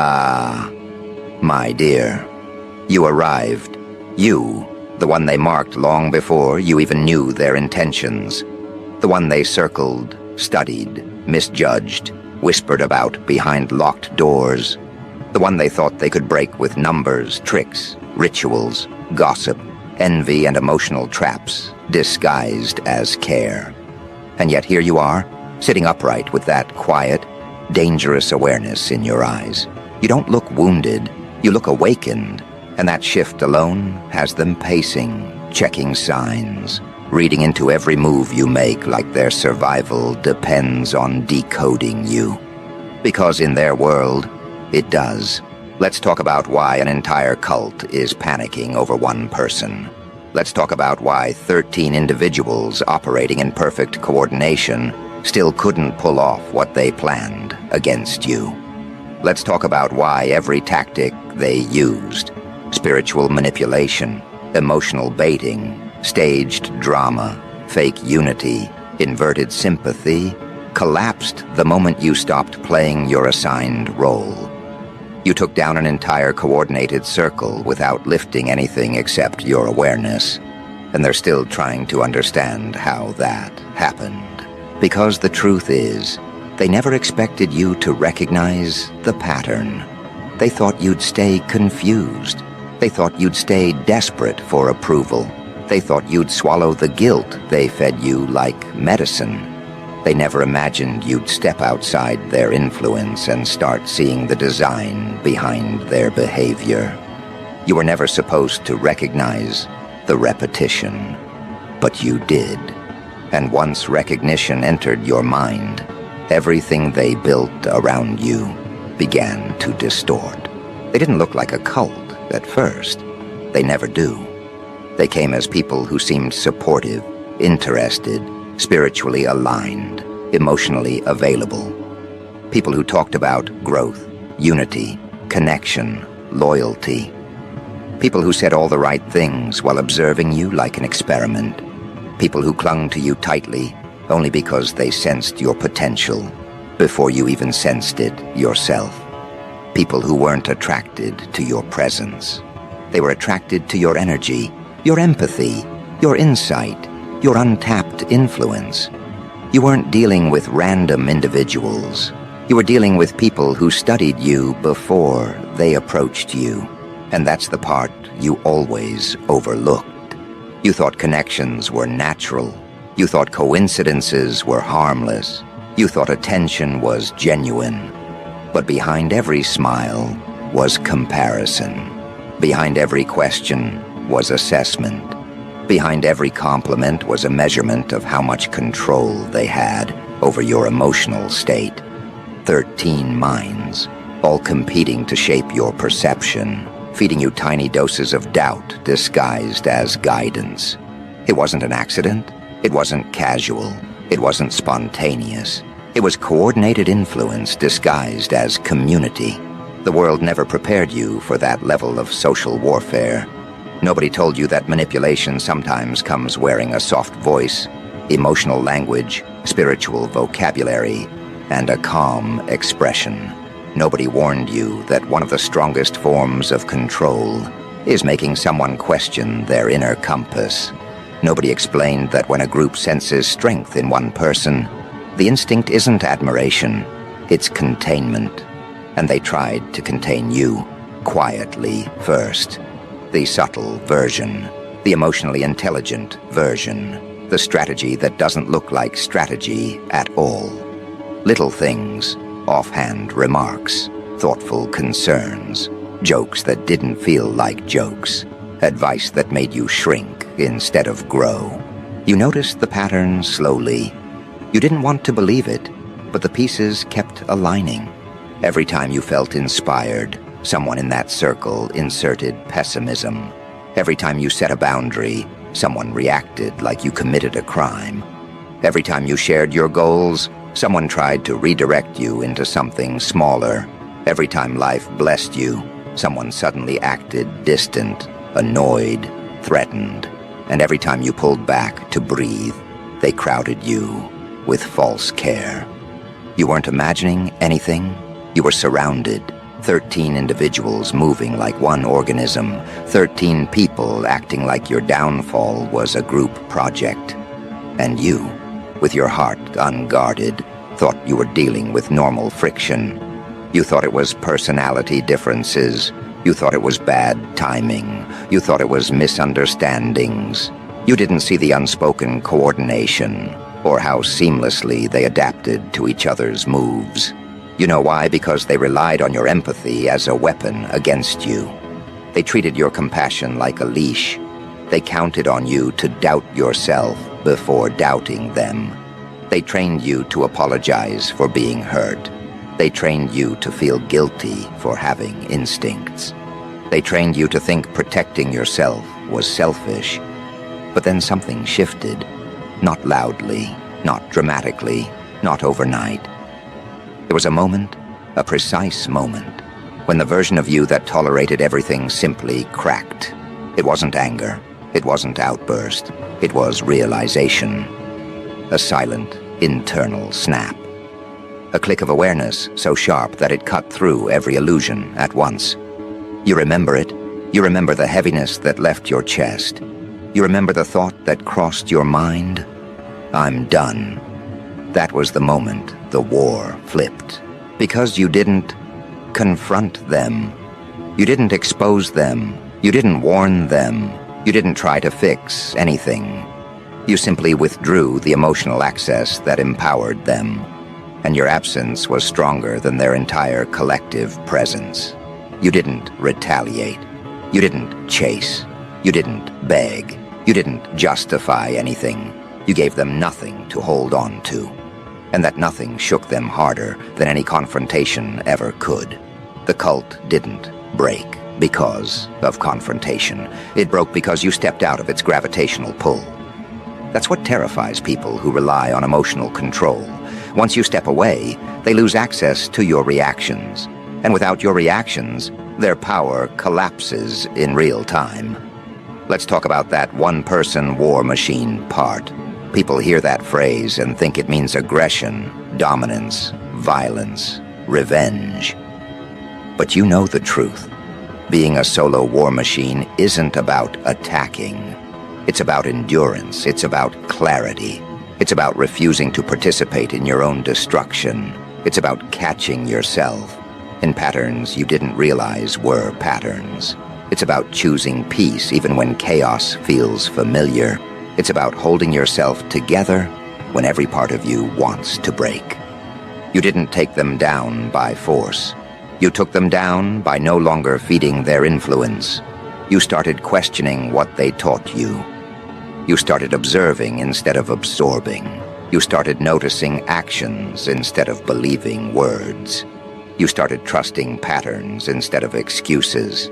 Ah, my dear, you arrived. You, the one they marked long before you even knew their intentions. The one they circled, studied, misjudged, whispered about behind locked doors. The one they thought they could break with numbers, tricks, rituals, gossip, envy, and emotional traps, disguised as care. And yet here you are, sitting upright with that quiet, dangerous awareness in your eyes. You don't look wounded, you look awakened, and that shift alone has them pacing, checking signs, reading into every move you make like their survival depends on decoding you. Because in their world, it does. Let's talk about why an entire cult is panicking over one person. Let's talk about why 13 individuals operating in perfect coordination still couldn't pull off what they planned against you. Let's talk about why every tactic they used, spiritual manipulation, emotional baiting, staged drama, fake unity, inverted sympathy, collapsed the moment you stopped playing your assigned role. You took down an entire coordinated circle without lifting anything except your awareness, and they're still trying to understand how that happened. Because the truth is, they never expected you to recognize the pattern. They thought you'd stay confused. They thought you'd stay desperate for approval. They thought you'd swallow the guilt they fed you like medicine. They never imagined you'd step outside their influence and start seeing the design behind their behavior. You were never supposed to recognize the repetition, but you did. And once recognition entered your mind, everything they built around you began to distort. They didn't look like a cult at first. They never do. They came as people who seemed supportive, interested, spiritually aligned, emotionally available. People who talked about growth, unity, connection, loyalty. People who said all the right things while observing you like an experiment. People who clung to you tightly only because they sensed your potential before you even sensed it yourself. People who weren't attracted to your presence. They were attracted to your energy, your empathy, your insight, your untapped influence. You weren't dealing with random individuals. You were dealing with people who studied you before they approached you. And that's the part you always overlooked. You thought connections were natural. You thought coincidences were harmless. You thought attention was genuine. But behind every smile was comparison. Behind every question was assessment. Behind every compliment was a measurement of how much control they had over your emotional state. 13 minds, all competing to shape your perception, feeding you tiny doses of doubt disguised as guidance. It wasn't an accident. It wasn't casual. It wasn't spontaneous. It was coordinated influence disguised as community. The world never prepared you for that level of social warfare. Nobody told you that manipulation sometimes comes wearing a soft voice, emotional language, spiritual vocabulary, and a calm expression. Nobody warned you that one of the strongest forms of control is making someone question their inner compass. Nobody explained that when a group senses strength in one person, the instinct isn't admiration, it's containment. And they tried to contain you, quietly first. The subtle version, the emotionally intelligent version, the strategy that doesn't look like strategy at all. Little things, offhand remarks, thoughtful concerns, jokes that didn't feel like jokes, advice that made you shrink instead of grow. You noticed the pattern slowly. You didn't want to believe it, but the pieces kept aligning. Every time you felt inspired, someone in that circle inserted pessimism. Every time you set a boundary, someone reacted like you committed a crime. Every time you shared your goals, someone tried to redirect you into something smaller. Every time life blessed you, someone suddenly acted distant, annoyed, threatened. And every time you pulled back to breathe, they crowded you with false care. You weren't imagining anything. You were surrounded, 13 individuals moving like one organism, 13 people acting like your downfall was a group project. And you, with your heart unguarded, thought you were dealing with normal friction. You thought it was personality differences. You thought it was bad timing. You thought it was misunderstandings. You didn't see the unspoken coordination, or how seamlessly they adapted to each other's moves. You know why? Because they relied on your empathy as a weapon against you. They treated your compassion like a leash. They counted on you to doubt yourself before doubting them. They trained you to apologize for being hurt. They trained you to feel guilty for having instincts. They trained you to think protecting yourself was selfish. But then something shifted. Not loudly, not dramatically, not overnight. There was a moment, a precise moment, when the version of you that tolerated everything simply cracked. It wasn't anger. It wasn't outburst. It was realization. A silent, internal snap. A click of awareness so sharp that it cut through every illusion at once. You remember it. You remember the heaviness that left your chest. You remember the thought that crossed your mind. I'm done. That was the moment the war flipped. Because you didn't confront them. You didn't expose them. You didn't warn them. You didn't try to fix anything. You simply withdrew the emotional access that empowered them. And your absence was stronger than their entire collective presence. You didn't retaliate. You didn't chase. You didn't beg. You didn't justify anything. You gave them nothing to hold on to. And that nothing shook them harder than any confrontation ever could. The cult didn't break because of confrontation. It broke because you stepped out of its gravitational pull. That's what terrifies people who rely on emotional control. Once you step away, they lose access to your reactions. And without your reactions, their power collapses in real time. Let's talk about that one-person war machine part. People hear that phrase and think it means aggression, dominance, violence, revenge. But you know the truth. Being a solo war machine isn't about attacking. It's about endurance. It's about clarity. It's about refusing to participate in your own destruction. It's about catching yourself in patterns you didn't realize were patterns. It's about choosing peace even when chaos feels familiar. It's about holding yourself together when every part of you wants to break. You didn't take them down by force. You took them down by no longer feeding their influence. You started questioning what they taught you. You started observing instead of absorbing. You started noticing actions instead of believing words. You started trusting patterns instead of excuses.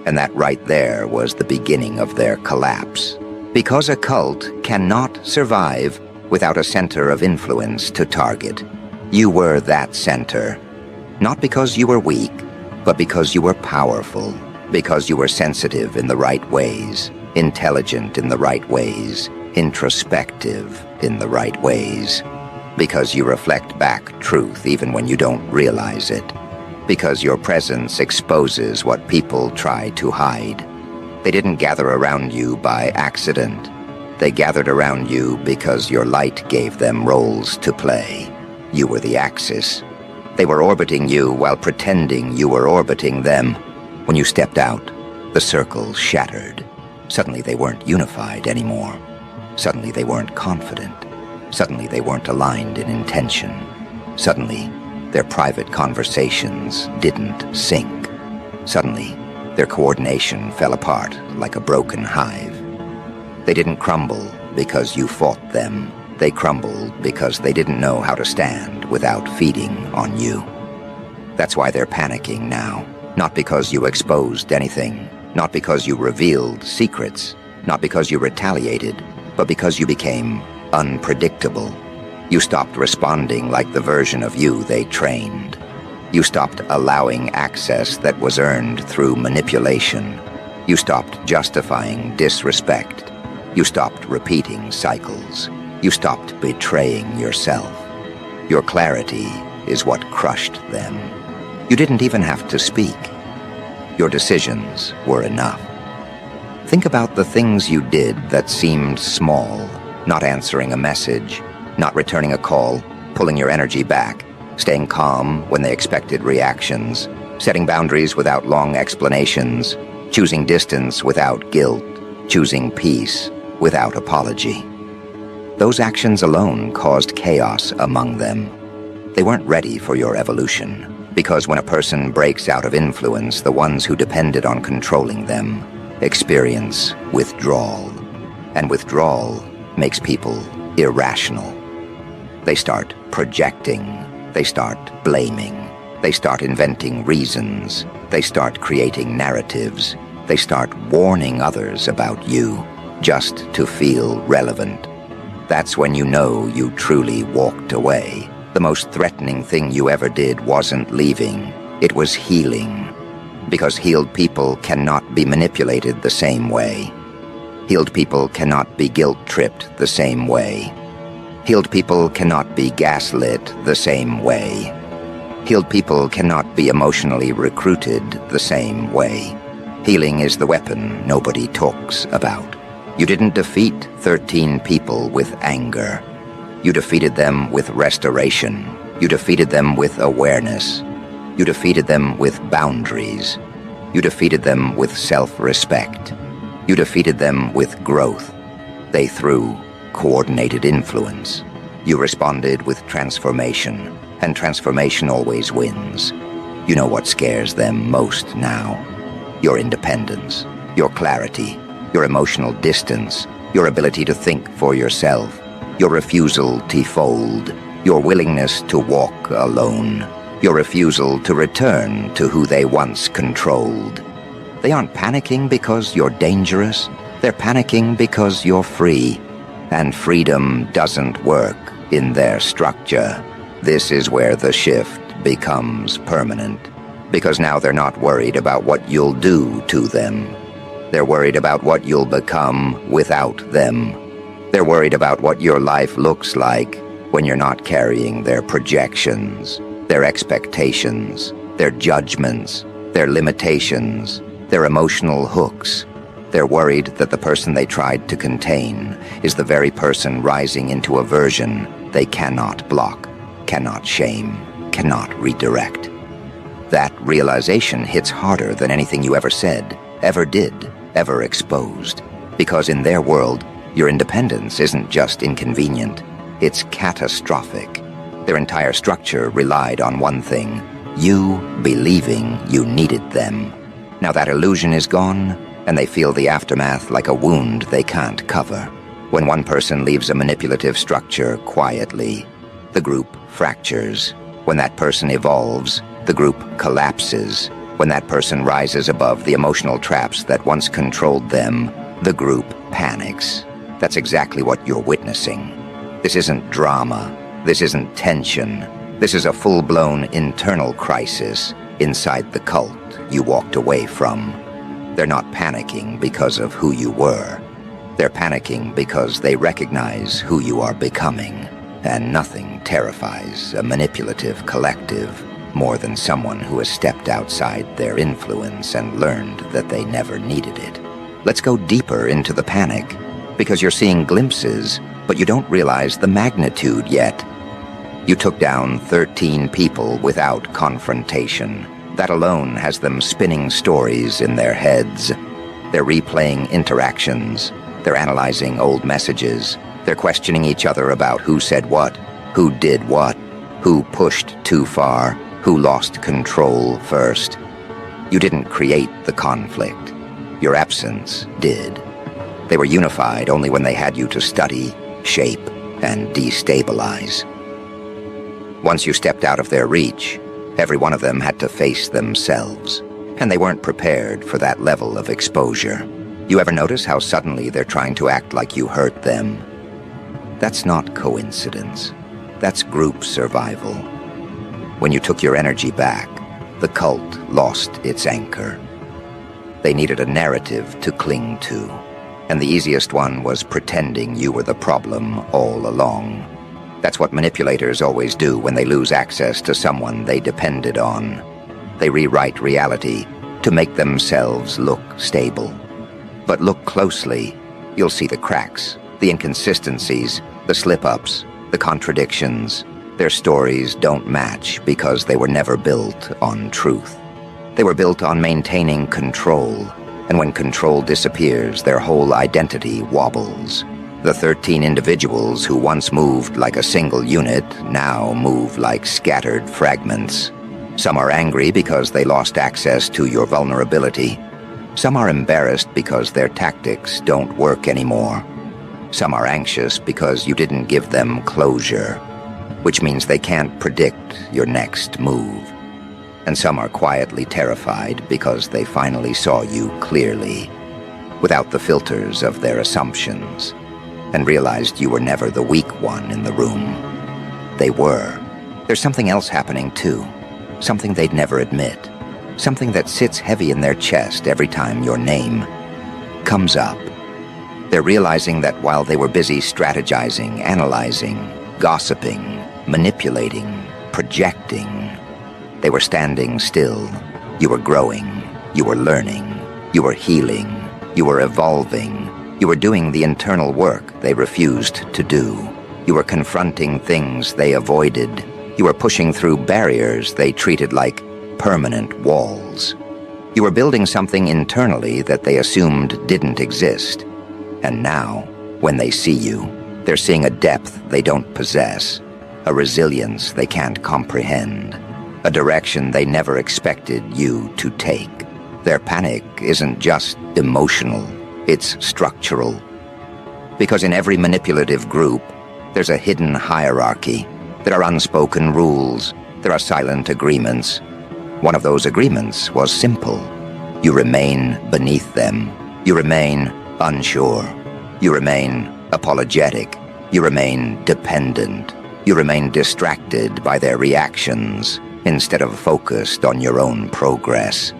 And that right there was the beginning of their collapse. Because a cult cannot survive without a center of influence to target. You were that center. Not because you were weak, but because you were powerful. Because you were sensitive in the right ways, intelligent in the right ways, introspective in the right ways. Because you reflect back truth even when you don't realize it. Because your presence exposes what people try to hide. They didn't gather around you by accident. They gathered around you because your light gave them roles to play. You were the axis. They were orbiting you while pretending you were orbiting them. When you stepped out, the circle shattered. Suddenly they weren't unified anymore. Suddenly they weren't confident. Suddenly they weren't aligned in intention. Suddenly, their private conversations didn't sync. Suddenly, their coordination fell apart like a broken hive. They didn't crumble because you fought them. They crumbled because they didn't know how to stand without feeding on you. That's why they're panicking now. Not because you exposed anything. Not because you revealed secrets. Not because you retaliated. But because you became unpredictable. You stopped responding like the version of you they trained. You stopped allowing access that was earned through manipulation. You stopped justifying disrespect. You stopped repeating cycles. You stopped betraying yourself. Your clarity is what crushed them. You didn't even have to speak. Your decisions were enough. Think about the things you did that seemed small. Not answering a message, not returning a call, pulling your energy back, staying calm when they expected reactions, setting boundaries without long explanations, choosing distance without guilt, choosing peace without apology. Those actions alone caused chaos among them. They weren't ready for your evolution, because when a person breaks out of influence, the ones who depended on controlling them experience withdrawal. And withdrawal makes people irrational. They start projecting. They start blaming. They start inventing reasons. They start creating narratives. They start warning others about you just to feel relevant. That's when you know you truly walked away. The most threatening thing you ever did wasn't leaving. It was healing. Because healed people cannot be manipulated the same way. Healed people cannot be guilt-tripped the same way. Healed people cannot be gaslit the same way. Healed people cannot be emotionally recruited the same way. Healing is the weapon nobody talks about. You didn't defeat 13 people with anger. You defeated them with restoration. You defeated them with awareness. You defeated them with boundaries. You defeated them with self-respect. You defeated them with growth. They threw coordinated influence. You responded with transformation, and transformation always wins. You know what scares them most now. Your independence, your clarity, your emotional distance, your ability to think for yourself, your refusal to fold, your willingness to walk alone, your refusal to return to who they once controlled. They aren't panicking because you're dangerous. They're panicking because you're free. And freedom doesn't work in their structure. This is where the shift becomes permanent. Because now they're not worried about what you'll do to them. They're worried about what you'll become without them. They're worried about what your life looks like when you're not carrying their projections, their expectations, their judgments, their limitations, their emotional hooks. They're worried that the person they tried to contain is the very person rising into a version they cannot block, cannot shame, cannot redirect. That realization hits harder than anything you ever said, ever did, ever exposed. Because in their world, your independence isn't just inconvenient, it's catastrophic. Their entire structure relied on one thing: you believing you needed them. Now that illusion is gone, and they feel the aftermath like a wound they can't cover. When one person leaves a manipulative structure quietly, the group fractures. When that person evolves, the group collapses. When that person rises above the emotional traps that once controlled them, the group panics. That's exactly what you're witnessing. This isn't drama. This isn't tension. This is a full-blown internal crisis inside the cult you walked away from. They're not panicking because of who you were. They're panicking because they recognize who you are becoming. And nothing terrifies a manipulative collective more than someone who has stepped outside their influence and learned that they never needed it. Let's go deeper into the panic, because you're seeing glimpses, but you don't realize the magnitude yet. You took down 13 people without confrontation. That alone has them spinning stories in their heads. They're replaying interactions. They're analyzing old messages. They're questioning each other about who said what, who did what, who pushed too far, who lost control first. You didn't create the conflict. Your absence did. They were unified only when they had you to study, shape, and destabilize. Once you stepped out of their reach, every one of them had to face themselves, and they weren't prepared for that level of exposure. You ever notice how suddenly they're trying to act like you hurt them? That's not coincidence. That's group survival. When you took your energy back, the cult lost its anchor. They needed a narrative to cling to, and the easiest one was pretending you were the problem all along. That's what manipulators always do when they lose access to someone they depended on. They rewrite reality to make themselves look stable. But look closely, you'll see the cracks, the inconsistencies, the slip-ups, the contradictions. Their stories don't match because they were never built on truth. They were built on maintaining control, and when control disappears, their whole identity wobbles. The 13 individuals who once moved like a single unit now move like scattered fragments. Some are angry because they lost access to your vulnerability. Some are embarrassed because their tactics don't work anymore. Some are anxious because you didn't give them closure, which means they can't predict your next move. And some are quietly terrified because they finally saw you clearly, without the filters of their assumptions, and realized you were never the weak one in the room. They were. There's something else happening too. Something they'd never admit. Something that sits heavy in their chest every time your name comes up. They're realizing that while they were busy strategizing, analyzing, gossiping, manipulating, projecting, they were standing still. You were growing. You were learning. You were healing. You were evolving. You were doing the internal work they refused to do. You were confronting things they avoided. You were pushing through barriers they treated like permanent walls. You were building something internally that they assumed didn't exist. And now, when they see you, they're seeing a depth they don't possess, a resilience they can't comprehend, a direction they never expected you to take. Their panic isn't just emotional, it's structural. Because in every manipulative group, there's a hidden hierarchy. There are unspoken rules. There are silent agreements. One of those agreements was simple. You remain beneath them. You remain unsure. You remain apologetic. You remain dependent. You remain distracted by their reactions instead of focused on your own progress.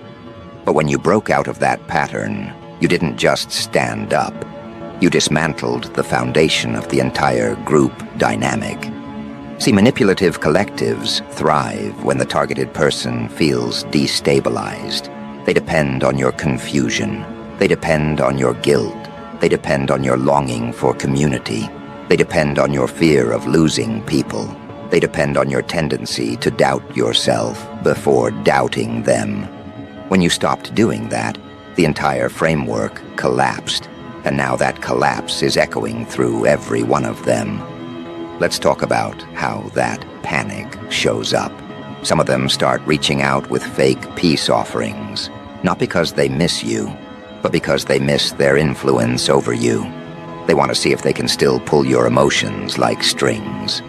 But when you broke out of that pattern, you didn't just stand up. You dismantled the foundation of the entire group dynamic. See, manipulative collectives thrive when the targeted person feels destabilized. They depend on your confusion. They depend on your guilt. They depend on your longing for community. They depend on your fear of losing people. They depend on your tendency to doubt yourself before doubting them. When you stopped doing that, the entire framework collapsed, and now that collapse is echoing through every one of them. Let's talk about how that panic shows up. Some of them start reaching out with fake peace offerings, not because they miss you, but because they miss their influence over you. They want to see if they can still pull your emotions like strings.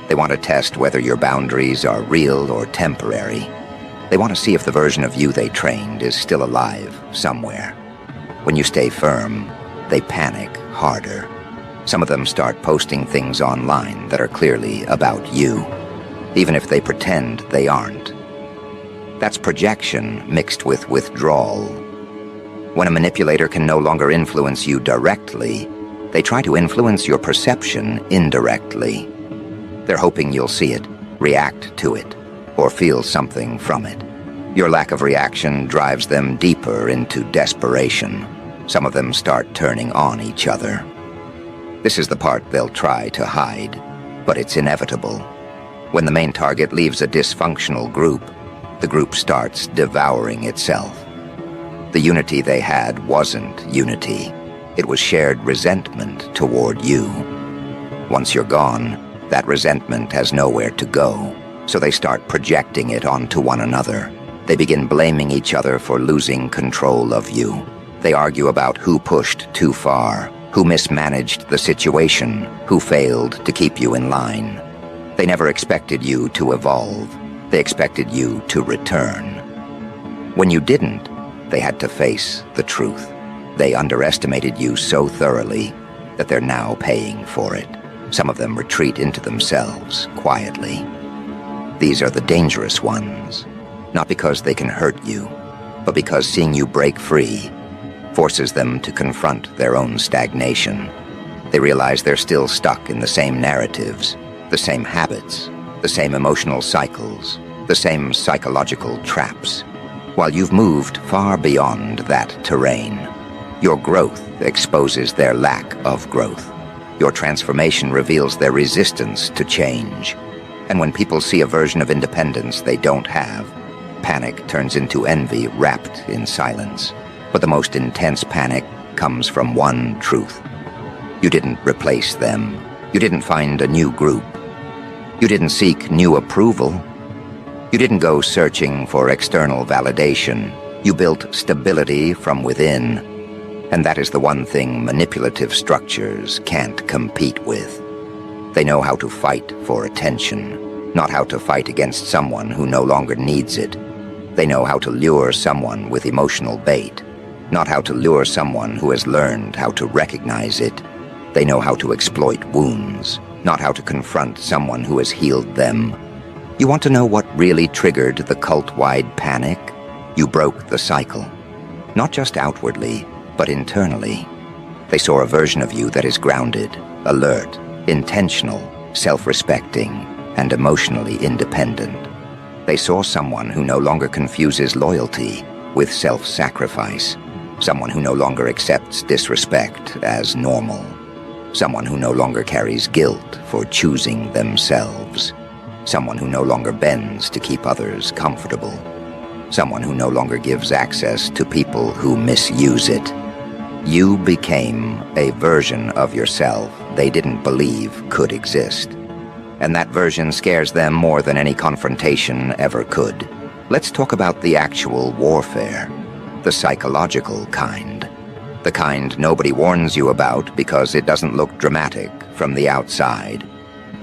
They want to test whether your boundaries are real or temporary. They want to see if the version of you they trained is still alive somewhere. When you stay firm, they panic harder. Some of them start posting things online that are clearly about you, even if they pretend they aren't. That's projection mixed with withdrawal. When a manipulator can no longer influence you directly, they try to influence your perception indirectly. They're hoping you'll see it, react to it, or feel something from it. Your lack of reaction drives them deeper into desperation. Some of them start turning on each other. This is the part they'll try to hide, but it's inevitable. When the main target leaves a dysfunctional group, the group starts devouring itself. The unity they had wasn't unity. It was shared resentment toward you. Once you're gone, that resentment has nowhere to go, so they start projecting it onto one another. They begin blaming each other for losing control of you. They argue about who pushed too far, who mismanaged the situation, who failed to keep you in line. They never expected you to evolve. They expected you to return. When you didn't, they had to face the truth. They underestimated you so thoroughly that they're now paying for it. Some of them retreat into themselves quietly. These are the dangerous ones, not because they can hurt you, but because seeing you break free forces them to confront their own stagnation. They realize they're still stuck in the same narratives, the same habits, the same emotional cycles, the same psychological traps. While you've moved far beyond that terrain, your growth exposes their lack of growth. Your transformation reveals their resistance to change. And when people see a version of independence they don't have, panic turns into envy wrapped in silence. But the most intense panic comes from one truth. You didn't replace them. You didn't find a new group. You didn't seek new approval. You didn't go searching for external validation. You built stability from within. And that is the one thing manipulative structures can't compete with. They know how to fight for attention, not how to fight against someone who no longer needs it. They know how to lure someone with emotional bait, not how to lure someone who has learned how to recognize it. They know how to exploit wounds, not how to confront someone who has healed them. You want to know what really triggered the cult-wide panic? You broke the cycle. Not just outwardly, but internally. They saw a version of you that is grounded, alert, intentional, self-respecting, and emotionally independent. They saw someone who no longer confuses loyalty with self-sacrifice, someone who no longer accepts disrespect as normal, someone who no longer carries guilt for choosing themselves, someone who no longer bends to keep others comfortable, someone who no longer gives access to people who misuse it. You became a version of yourself they didn't believe could exist. And that version scares them more than any confrontation ever could. Let's talk about the actual warfare, the psychological kind. The kind nobody warns you about because it doesn't look dramatic from the outside.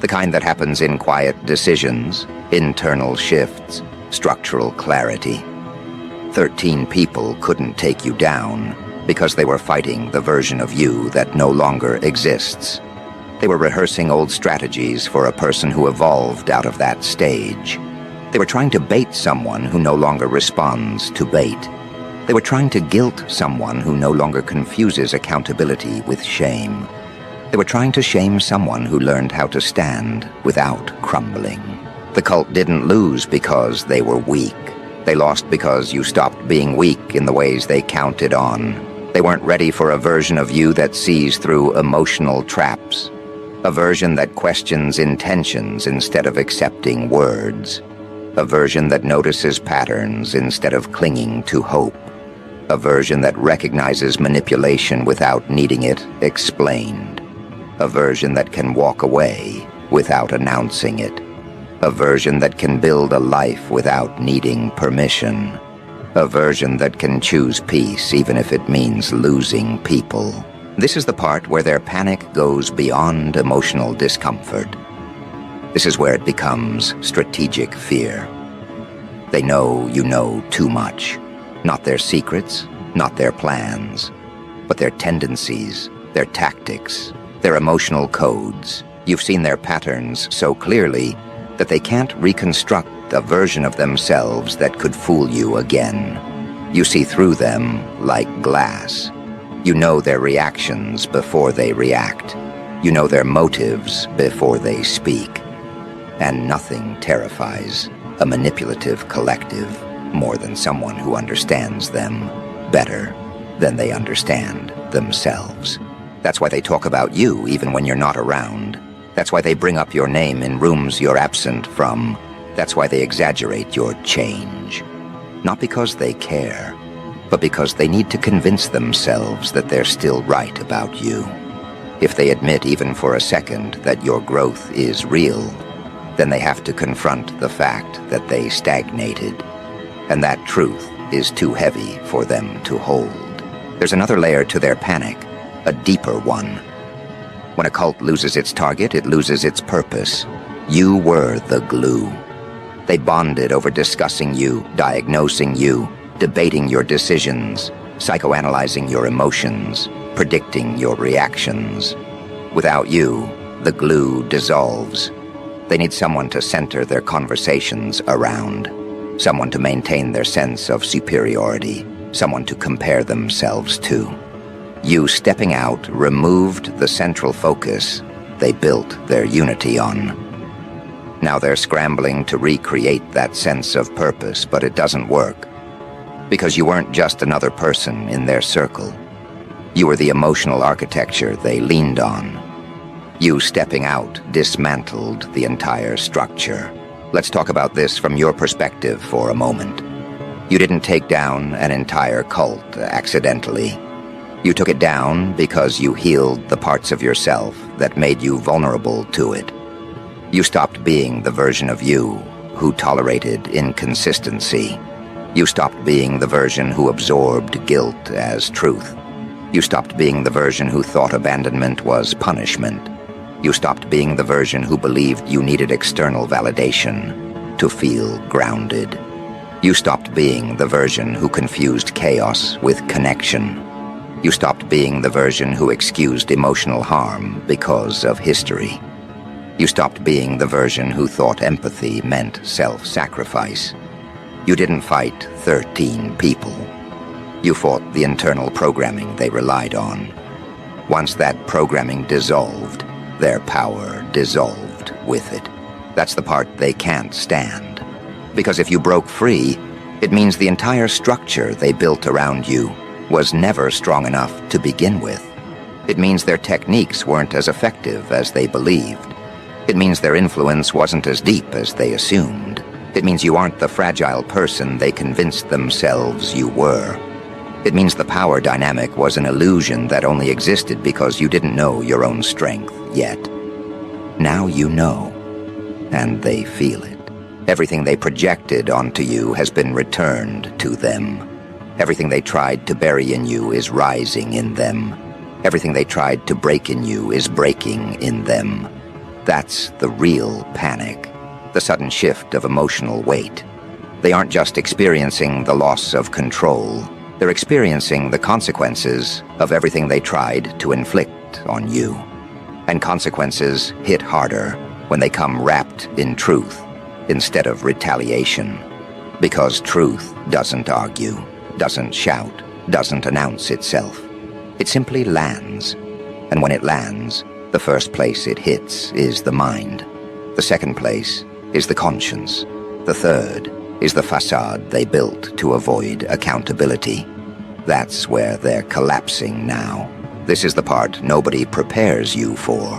The kind that happens in quiet decisions, internal shifts, structural clarity. 13 people couldn't take you down because they were fighting the version of you that no longer exists. They were rehearsing old strategies for a person who evolved out of that stage. They were trying to bait someone who no longer responds to bait. They were trying to guilt someone who no longer confuses accountability with shame. They were trying to shame someone who learned how to stand without crumbling. The cult didn't lose because they were weak. They lost because you stopped being weak in the ways they counted on. They weren't ready for a version of you that sees through emotional traps. A version that questions intentions instead of accepting words. A version that notices patterns instead of clinging to hope. A version that recognizes manipulation without needing it explained. A version that can walk away without announcing it. A version that can build a life without needing permission. A version that can choose peace even if it means losing people. This is the part where their panic goes beyond emotional discomfort. This is where it becomes strategic fear. They know you know too much. Not their secrets, not their plans, but their tendencies, their tactics, their emotional codes. You've seen their patterns so clearly that they can't reconstruct a version of themselves that could fool you again. You see through them like glass. You know their reactions before they react. You know their motives before they speak. And nothing terrifies a manipulative collective more than someone who understands them better than they understand themselves. That's why they talk about you even when you're not around. That's why they bring up your name in rooms you're absent from. That's why they exaggerate your change. Not because they care, but because they need to convince themselves that they're still right about you. If they admit even for a second that your growth is real, then they have to confront the fact that they stagnated. And that truth is too heavy for them to hold. There's another layer to their panic, a deeper one. When a cult loses its target, it loses its purpose. You were the glue. They bonded over discussing you, diagnosing you, debating your decisions, psychoanalyzing your emotions, predicting your reactions. Without you, the glue dissolves. They need someone to center their conversations around, someone to maintain their sense of superiority, someone to compare themselves to. You stepping out removed the central focus they built their unity on. Now they're scrambling to recreate that sense of purpose, but it doesn't work. Because you weren't just another person in their circle. You were the emotional architecture they leaned on. You stepping out dismantled the entire structure. Let's talk about this from your perspective for a moment. You didn't take down an entire cult accidentally. You took it down because you healed the parts of yourself that made you vulnerable to it. You stopped being the version of you who tolerated inconsistency. You stopped being the version who absorbed guilt as truth. You stopped being the version who thought abandonment was punishment. You stopped being the version who believed you needed external validation to feel grounded. You stopped being the version who confused chaos with connection. You stopped being the version who excused emotional harm because of history. You stopped being the version who thought empathy meant self-sacrifice. You didn't fight 13 people. You fought the internal programming they relied on. Once that programming dissolved, their power dissolved with it. That's the part they can't stand. Because if you broke free, it means the entire structure they built around you was never strong enough to begin with. It means their techniques weren't as effective as they believed. It means their influence wasn't as deep as they assumed. It means you aren't the fragile person they convinced themselves you were. It means the power dynamic was an illusion that only existed because you didn't know your own strength yet. Now you know, and they feel it. Everything they projected onto you has been returned to them. Everything they tried to bury in you is rising in them. Everything they tried to break in you is breaking in them. That's the real panic, the sudden shift of emotional weight. They aren't just experiencing the loss of control. They're experiencing the consequences of everything they tried to inflict on you. And consequences hit harder when they come wrapped in truth instead of retaliation. Because truth doesn't argue, doesn't shout, doesn't announce itself. It simply lands. And when it lands, the first place it hits is the mind. The second place is the conscience. The third is the facade they built to avoid accountability. That's where they're collapsing now. This is the part nobody prepares you for.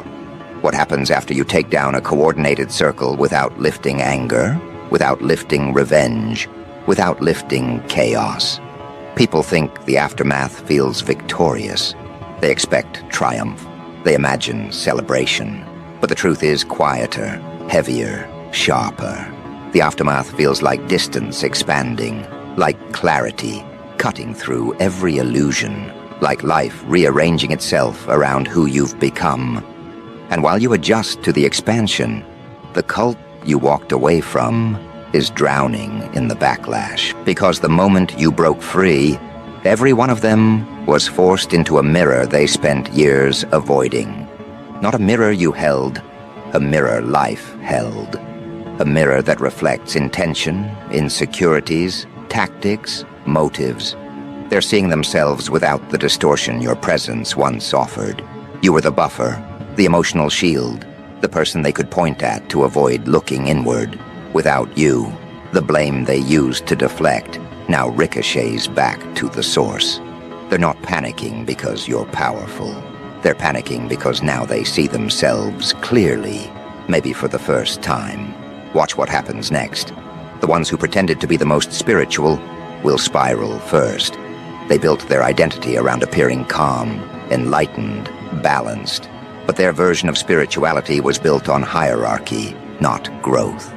What happens after you take down a coordinated circle without lifting anger, without lifting revenge, without lifting chaos? People think the aftermath feels victorious. They expect triumph. They imagine celebration. But the truth is quieter, heavier, sharper. The aftermath feels like distance expanding, like clarity cutting through every illusion, like life rearranging itself around who you've become. And while you adjust to the expansion, the cult you walked away from is drowning in the backlash. Because the moment you broke free, every one of them was forced into a mirror they spent years avoiding. Not a mirror you held, a mirror life held. A mirror that reflects intention, insecurities, tactics, motives. They're seeing themselves without the distortion your presence once offered. You were the buffer, the emotional shield, the person they could point at to avoid looking inward. Without you, the blame they used to deflect now ricochets back to the source. They're not panicking because you're powerful. They're panicking because now they see themselves clearly, maybe for the first time. Watch what happens next. The ones who pretended to be the most spiritual will spiral first. They built their identity around appearing calm, enlightened, balanced. But their version of spirituality was built on hierarchy, not growth.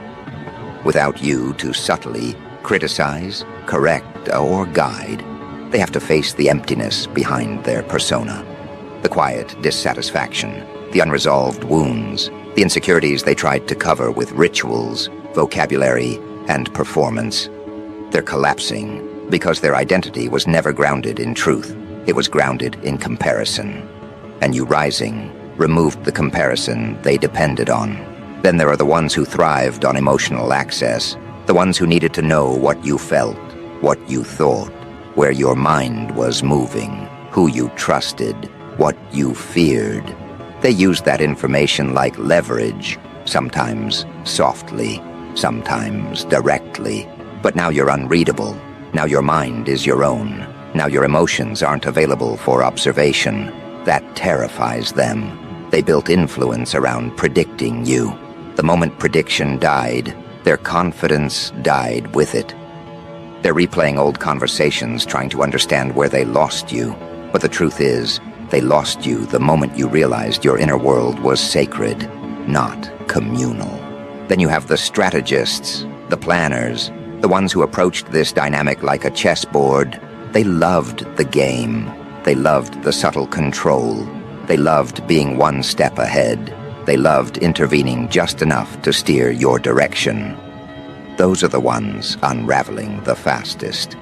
Without you to subtly criticize, correct, or guide, they have to face the emptiness behind their persona. The quiet dissatisfaction, the unresolved wounds, the insecurities they tried to cover with rituals, vocabulary, and performance. They're collapsing because their identity was never grounded in truth. It was grounded in comparison. And you rising removed the comparison they depended on. Then there are the ones who thrived on emotional access, the ones who needed to know what you felt, what you thought, where your mind was moving, who you trusted, what you feared. They used that information like leverage sometimes softly, sometimes directly. But now you're unreadable. Now your mind is your own. Now your emotions aren't available for observation. That terrifies them. They built influence around predicting you. The moment prediction died, their confidence died with it. They're replaying old conversations, trying to understand where they lost you. But the truth is, they lost you the moment you realized your inner world was sacred, not communal. Then you have the strategists, the planners, the ones who approached this dynamic like a chessboard. They loved the game. They loved the subtle control. They loved being one step ahead. They loved intervening just enough to steer your direction. Those are the ones unraveling the fastest.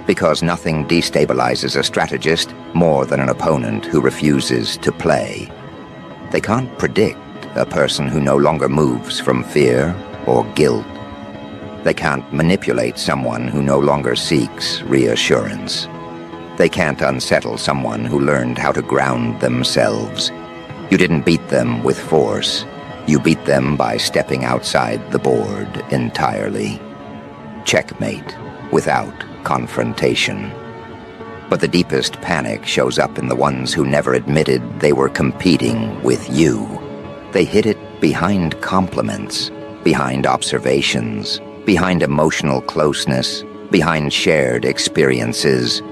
Because nothing destabilizes a strategist more than an opponent who refuses to play. They can't predict a person who no longer moves from fear or guilt. They can't manipulate someone who no longer seeks reassurance. They can't unsettle someone who learned how to ground themselves. You didn't beat them with force. You beat them by stepping outside the board entirely. Checkmate without confrontation. But the deepest panic shows up in the ones who never admitted they were competing with you. They hid it behind compliments, behind observations, behind emotional closeness, behind shared experiences.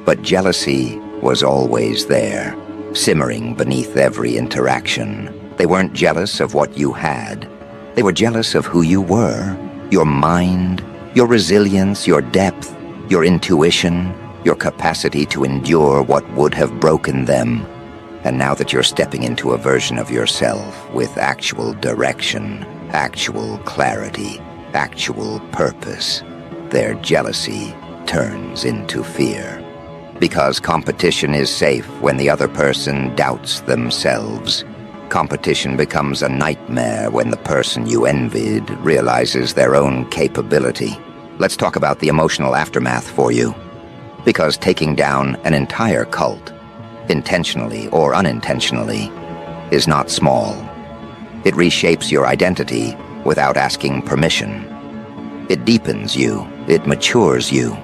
But jealousy was always there, simmering beneath every interaction. They weren't jealous of what you had. They were jealous of who you were, your mind, your resilience, your depth, your intuition, your capacity to endure what would have broken them. And now that you're stepping into a version of yourself with actual direction, actual clarity, actual purpose, their jealousy turns into fear. Because competition is safe when the other person doubts themselves. Competition becomes a nightmare when the person you envied realizes their own capability. Let's talk about the emotional aftermath for you. Because taking down an entire cult, intentionally or unintentionally, is not small. It reshapes your identity without asking permission. It deepens you. It matures you.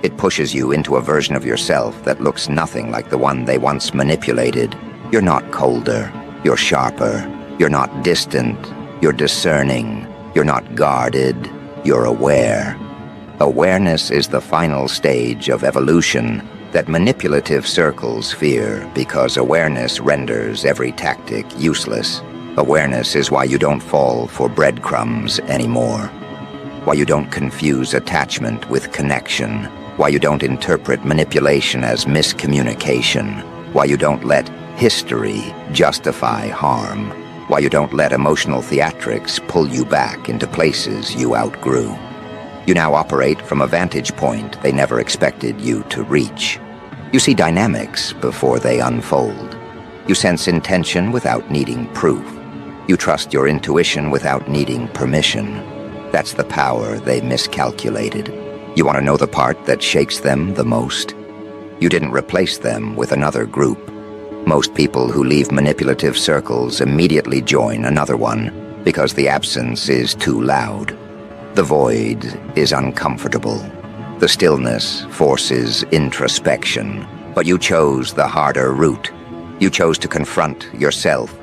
It pushes you into a version of yourself that looks nothing like the one they once manipulated. You're not colder. You're sharper. You're not distant. You're discerning. You're not guarded. You're aware. Awareness is the final stage of evolution that manipulative circles fear because awareness renders every tactic useless. Awareness is why you don't fall for breadcrumbs anymore. Why you don't confuse attachment with connection. Why you don't interpret manipulation as miscommunication. Why you don't let history justify harm. Why you don't let emotional theatrics pull you back into places you outgrew. You now operate from a vantage point they never expected you to reach. You see dynamics before they unfold. You sense intention without needing proof. You trust your intuition without needing permission. That's the power they miscalculated. You want to know the part that shakes them the most? You didn't replace them with another group. Most people who leave manipulative circles immediately join another one because the absence is too loud. The void is uncomfortable. The stillness forces introspection. But you chose the harder route. You chose to confront yourself.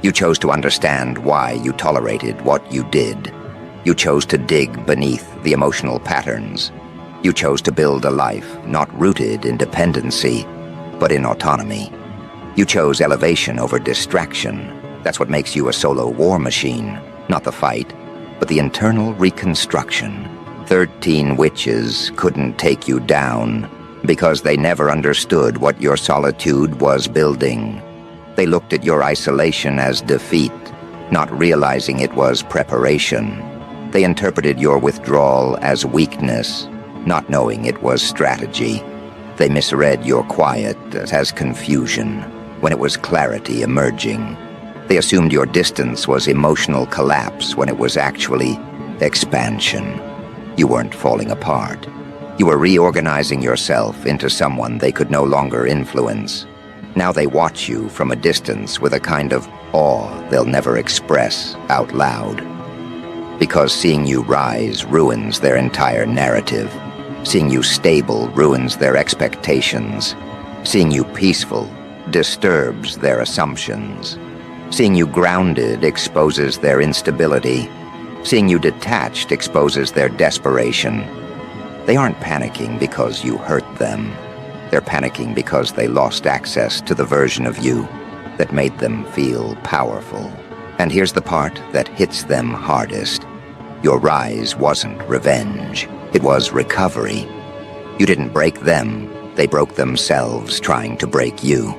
You chose to understand why you tolerated what you did. You chose to dig beneath the emotional patterns. You chose to build a life not rooted in dependency, but in autonomy. You chose elevation over distraction. That's what makes you a solo war machine, not the fight, but the internal reconstruction. 13 witches couldn't take you down because they never understood what your solitude was building. They looked at your isolation as defeat, not realizing it was preparation. They interpreted your withdrawal as weakness, not knowing it was strategy. They misread your quiet as confusion, when it was clarity emerging. They assumed your distance was emotional collapse when it was actually expansion. You weren't falling apart. You were reorganizing yourself into someone they could no longer influence. Now they watch you from a distance with a kind of awe they'll never express out loud. Because seeing you rise ruins their entire narrative. Seeing you stable ruins their expectations. Seeing you peaceful disturbs their assumptions. Seeing you grounded exposes their instability. Seeing you detached exposes their desperation. They aren't panicking because you hurt them. They're panicking because they lost access to the version of you that made them feel powerful. And here's the part that hits them hardest. Your rise wasn't revenge. It was recovery. You didn't break them. They broke themselves trying to break you.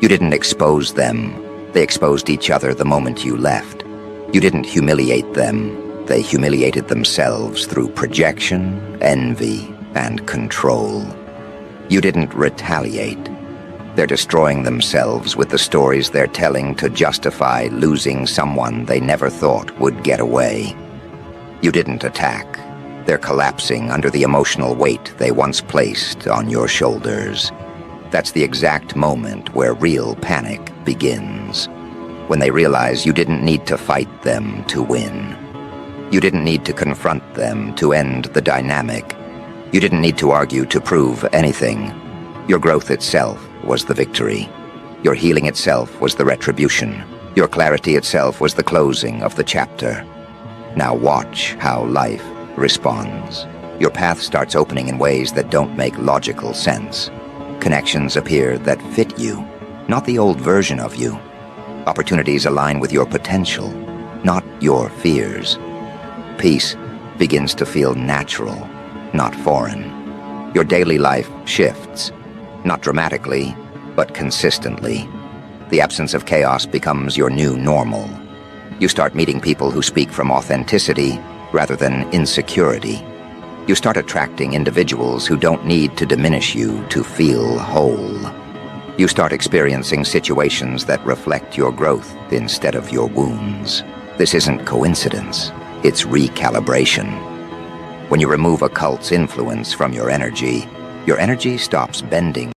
You didn't expose them. They exposed each other the moment you left. You didn't humiliate them. They humiliated themselves through projection, envy, and control. You didn't retaliate. They're destroying themselves with the stories they're telling to justify losing someone they never thought would get away. You didn't attack. They're collapsing under the emotional weight they once placed on your shoulders. That's the exact moment where real panic begins. When they realize you didn't need to fight them to win. You didn't need to confront them to end the dynamic. You didn't need to argue to prove anything. Your growth itself was the victory. Your healing itself was the retribution. Your clarity itself was the closing of the chapter. Now watch how life responds. Your path starts opening in ways that don't make logical sense. Connections appear that fit you, not the old version of you. Opportunities align with your potential, not your fears. Peace begins to feel natural, not foreign. Your daily life shifts, not dramatically, but consistently. The absence of chaos becomes your new normal. You start meeting people who speak from authenticity rather than insecurity. You start attracting individuals who don't need to diminish you to feel whole. You start experiencing situations that reflect your growth instead of your wounds. This isn't coincidence, it's recalibration. When you remove a cult's influence from your energy stops bending